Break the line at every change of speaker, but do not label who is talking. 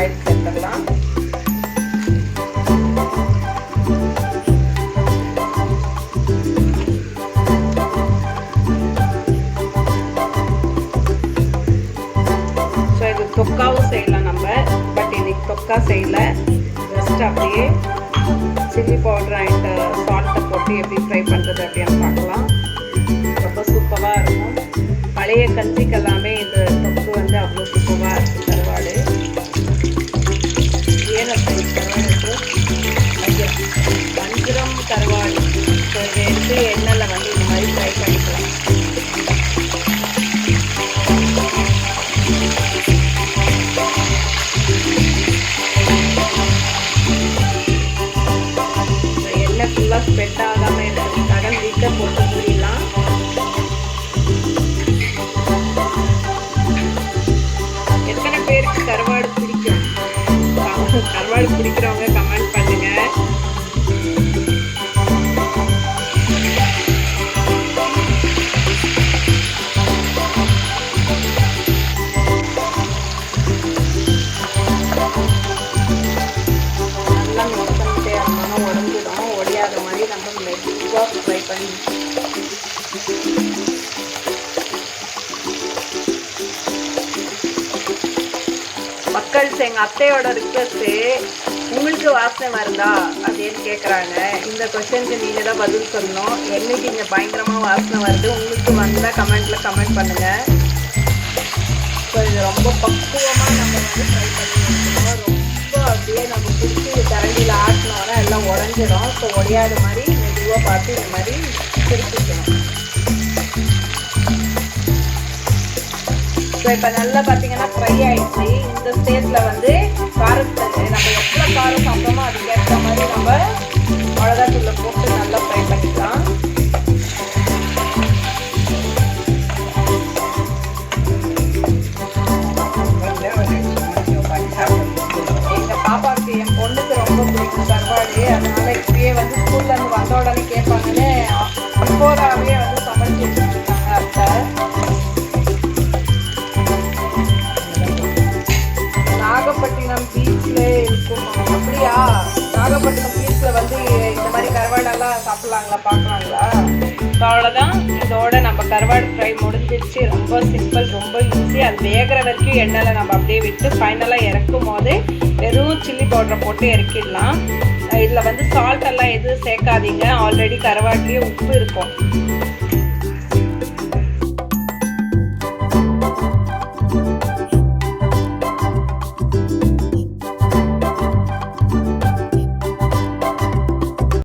Oil சேர்த்துக்கலாம். So இது தொக்காவும் செய்யலாம் நம்ம. பட் இன்னைக்கு தொக்கா செய்யல. ஜஸ்ட் அப்படியே சில்லி பவுடர் அண்ட் சால்ட்டை போட்டு எப்படி ஃப்ரை பண்ணுறது அப்படின்னு பார்க்கலாம். ரொம்ப சூப்பராக இருக்கும். பழைய கஞ்சிக்கு எல்லாமே இந்த தொக்கு வந்து அவ்வளோ சூப்பராக இருக்கும். கருவாடு ஏனம் கருவாடு வஞ்சிரம் கருவாடு. ஸோ இதை எடுத்து எண்ணெயில் வந்து இந்த மாதிரி ஃப்ரை பண்ணிக்கலாம். எண்ணெய் ஃபுல்லாக ஸ்ப்ரெட் ஆகாமல் கடல் வீட்டை போட்டு மூடிடலாம். எத்தனை பேருக்கு கருவாடு பிடிக்கும்? கருவாடு பிடிக்கிறவங்க கமெண்ட் பண்ணுங்க. நல்லா மிக்ஸ் பண்ணிட்டே இருந்தாலும் உடஞ்சிடும். ஒடியாத மாதிரி நம்ம மெதுவாக ஃப்ரை பண்ணி மக்கள்ஸ் எங்கள் அத்தையோட ரிக்வெஸ்ட்டு, உங்களுக்கு வாசனை வருதா அப்படின்னு கேட்குறாங்க. இந்த கொஸ்டினுக்கு நீங்கள் தான் பதில் சொல்லணும். என்னைக்கு இங்கே பயங்கரமாக வாசனை வருது, உங்களுக்கு வந்தால் கமெண்ட்டில் கமெண்ட் பண்ணுங்கள். ஸோ இது ரொம்ப பக்குவமாக நம்ம வந்து ஃப்ரை பண்ணி வச்சுக்கணும். ரொம்ப அப்படியே நம்ம பிடிச்சி கரண்டியில் ஆட்டினோன்னா எல்லாம் உடஞ்சிடும். ஸோ ஒடியாத மாதிரி மெதுவாக பார்த்து இந்த மாதிரி பிடிச்சிக்கணும். ஸோ இப்போ நல்லா பார்த்தீங்கன்னா ஃப்ரை ஆகிடுச்சு. இந்த ஸ்டேஜில் வந்து காரத்தை நம்ம எவ்வளோ காரம் சாப்பிட்டோமோ அதுக்கேற்ற மாதிரி நம்ம மிளகாத்தூளை போட்டு நல்லா ஃப்ரை பண்ணிக்கலாம். எங்கள் பாப்பாவுக்கு என் பொண்ணுக்கு ரொம்ப பிடிக்கும் கருவாடு. அதனால் இப்பயே வந்து ஸ்கூல்லேருந்து வந்த உடனே கேட்பாங்கன்னு அப்போதாவே வந்து சமைச்சு வச்சுருக்காங்க அத்தை. நாகப்பட்டினம் பீச்சில் இருக்கும். அப்படியா? நாகப்பட்டினம் பீச்சில் வந்து இந்த மாதிரி கருவாடெல்லாம் சாப்பிட்லாங்களா, பார்க்கலாங்களா? ஸோ அவ்வளோதான். இதோட நம்ம கருவாடு ஃப்ரை முடிஞ்சிடுச்சு. ரொம்ப சிம்பிள், ரொம்ப ஈஸி. அது வேகிற வரைக்கும் எண்ணெயில் நம்ம அப்படியே விட்டு ஃபைனலாக இறக்கும் போது வெறும் சில்லி பவுடரை போட்டு இறக்கிடலாம். இதில் வந்து சால்ட் எல்லாம் எதுவும் சேர்க்காதீங்க. ஆல்ரெடி கருவாட்டிலேயே உப்பு இருக்கும்.